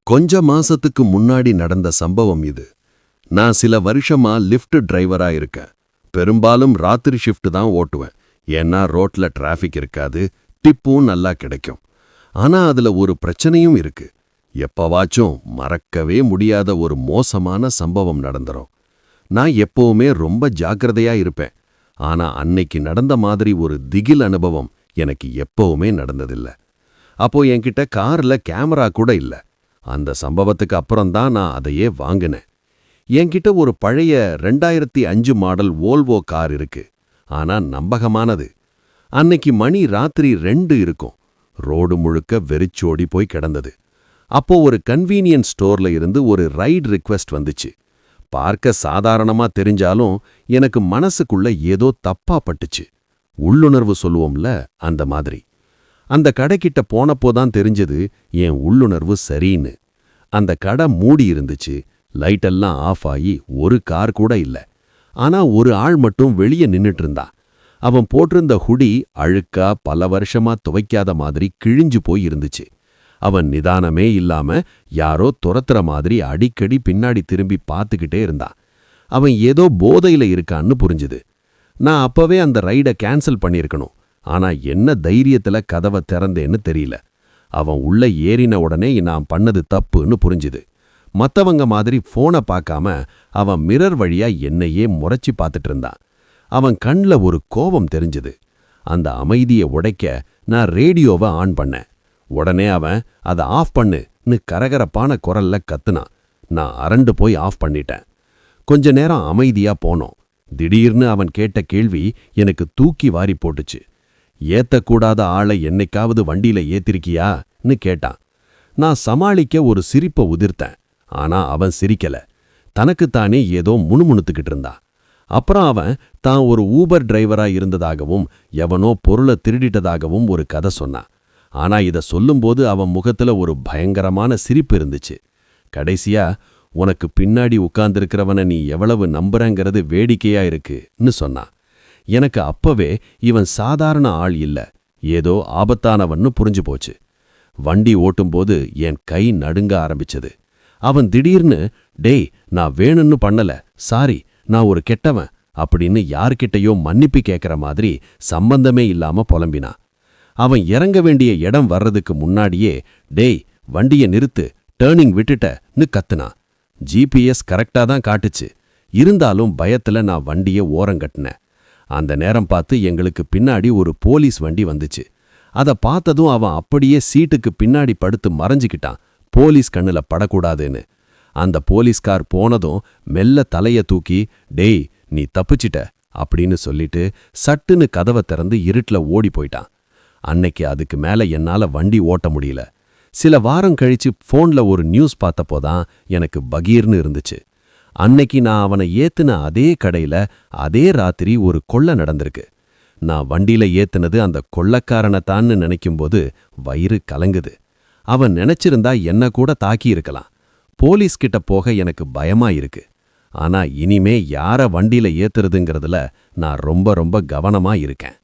கொஞ்ச மாசத்துக்கு முன்னாடி நடந்த சம்பவம் இது. நான் சில வருஷமா லிஃப்ட் டிரைவரா இருக்கேன். பெரும்பாலும் ராத்திரி ஷிஃப்ட் தான் ஓட்டுவேன். ஏன்னா ரோட்ல டிராஃபிக் இருக்காது, டிப்பும் நல்லா கிடைக்கும். ஆனா அதுல ஒரு பிரச்சனையும் இருக்கு. எப்பவாச்சும் மறக்கவே முடியாத ஒரு மோசமான சம்பவம் நடந்துரும். நான் எப்பவுமே ரொம்ப ஜாக்கிரதையா இருப்பேன். ஆனா அன்னைக்கு நடந்த மாதிரி ஒரு திகில் அனுபவம் எனக்கு எப்பவுமே நடந்ததில்ல. அப்போ என்கிட்ட கார்ல கேமரா கூட இல்ல. அந்த சம்பவத்துக்கு அப்புறம்தான் நான் அதையே வாங்கினேன். என்கிட்ட ஒரு பழைய 2005 மாடல் வோல்வோ கார் இருக்கு. ஆனா நம்பகமானது. அன்னைக்கு மணி ராத்திரி 2 இருக்கும். ரோடு முழுக்க வெறிச்சோடி போய் கிடந்தது. அப்போ ஒரு கன்வீனியன்ஸ் ஸ்டோர்ல இருந்து ஒரு ரைட் ரிக்வெஸ்ட் வந்துச்சு. பார்க்க சாதாரணமா தெரிஞ்சாலும் எனக்கு மனசுக்குள்ள ஏதோ தப்பா பட்டுச்சு. உள்ளுணர்வு சொல்லுவோம்ல, அந்த மாதிரி. அந்த கடைக்கிட்ட போனப்போதான் தெரிஞ்சது என் உள்ளுணர்வு சரின்னு. அந்த கடை மூடி இருந்துச்சு. லைட்டெல்லாம் ஆஃப் ஆகி ஒரு கார் கூட இல்ல. ஆனா ஒரு ஆள் மட்டும் வெளியே நின்னுட்டு இருந்தான். அவன் போட்டிருந்த ஹுடி அழுக்கா பல வருஷமா துவைக்காத மாதிரி கிழிஞ்சு போய் இருந்துச்சு. அவன் நிதானமே இல்லாம யாரோ துரத்துற மாதிரி அடிக்கடி பின்னாடி திரும்பி பார்த்துக்கிட்டே இருந்தான். அவன் ஏதோ போதையில இருக்கான்னு புரிஞ்சுது. நான் அப்பவே அந்த ரைடை கேன்சல் பண்ணியிருக்கணும். ஆனா என்ன தைரியத்துல கதவை திறந்தேன்னு தெரியல. அவன் உள்ள ஏறின உடனே நான் பண்ணது தப்புன்னு புரிஞ்சுது. மத்தவங்க மாதிரி போனை பார்க்காம அவன் மிரர் வழியா என்னையே முறைச்சி பார்த்துட்டு இருந்தான். அவன் கண்ல ஒரு கோபம் தெரிஞ்சுது. அந்த அமைதியை உடைக்க நான் ரேடியோவை ஆன் பண்ணேன். உடனே அவன் அதை ஆஃப் பண்ணுன்னு கரகரப்பான குரல்ல கத்துனான். நான் அரண்டு போய் ஆஃப் பண்ணிட்டேன். கொஞ்ச நேரம் அமைதியா போனோம். திடீர்னு அவன் கேட்ட கேள்வி எனக்கு தூக்கி வாரி போட்டுச்சு. ஏத்தக்கூடாத ஆளை என்னைக்காவது வண்டியில ஏத்திருக்கியான்னு கேட்டான். நான் சமாளிக்க ஒரு சிரிப்பை உதிர்த்தேன். ஆனா அவன் சிரிக்கல. தனக்குத்தானே ஏதோ முணுமுணுத்துக்கிட்டு இருந்தான். அப்புறம் அவன் தான் ஒரு ஊபர் டிரைவரா இருந்ததாகவும் எவனோ பொருளை திருடிட்டதாகவும் ஒரு கதை சொன்னான். ஆனா இத சொல்லும்போது அவன் முகத்துல ஒரு பயங்கரமான சிரிப்பு இருந்துச்சு. கடைசியா, உனக்கு பின்னாடி உட்கார்ந்திருக்கிறவனை நீ எவ்வளவு நம்புறங்கிறது வேடிக்கையா இருக்குன்னு சொன்னான். எனக்கு அப்பவே இவன் சாதாரண ஆள் இல்ல, ஏதோ ஆபத்தானவன்னு புரிஞ்சு போச்சு. வண்டி ஓட்டும்போது என் கை நடுங்க ஆரம்பிச்சது. அவன் திடீர்னு, டேய், நான் வேணும்னு பண்ணல, சாரி, நான் ஒரு கெட்டவன் அப்படின்னு யார்கிட்டயோ மன்னிப்பு கேட்கற மாதிரி சம்பந்தமே இல்லாம புலம்பினான். அவன் இறங்க வேண்டிய இடம் வர்றதுக்கு முன்னாடியே, டேய், வண்டிய நிறுத்து, டேர்னிங் விட்டுட்டன்னு கத்துனான். ஜிபிஎஸ் கரெக்டா தான் காட்டுச்சு. இருந்தாலும் பயத்துல நான் வண்டிய ஓரங்கட்டினேன். அந்த நேரம் பார்த்து எங்களுக்கு பின்னாடி ஒரு போலீஸ் வண்டி வந்துச்சு. அதை பார்த்ததும் அவன் அப்படியே சீட்டுக்கு பின்னாடி படுத்து மறைஞ்சிக்கிட்டான், போலீஸ் கண்ணுல படக்கூடாதுன்னு. அந்த போலீஸ்கார் போனதும் மெல்ல தலைய தூக்கி, டேய், நீ தப்பிச்சிட்ட அப்படின்னு சொல்லிட்டு சட்டுன்னு கதவை திறந்து இருட்டுல ஓடி போயிட்டான். அன்னைக்கு அதுக்கு மேல என்னால வண்டி ஓட்ட முடியல. சில வாரம் கழிச்சு போன்ல ஒரு நியூஸ் பார்த்தப்போதான் எனக்கு பகீர்னு இருந்துச்சு. அன்னைக்கு நான் அவனை ஏத்துன அதே கடையில அதே ராத்திரி ஒரு கொள்ளை நடந்திருக்கு. நான் வண்டியில ஏத்துனது அந்த கொள்ளைக்காரனைத்தான்னு நினைக்கும்போது வயிறு கலங்குது. அவன் நினைச்சிருந்தா என்ன கூட தாக்கி இருக்கலாம். போலீஸ் கிட்ட போக எனக்கு பயமா இருக்கு. ஆனா இனிமே யார வண்டியில ஏத்துறதுங்கிறதுல நான் ரொம்ப ரொம்ப கவனமா இருக்கேன்.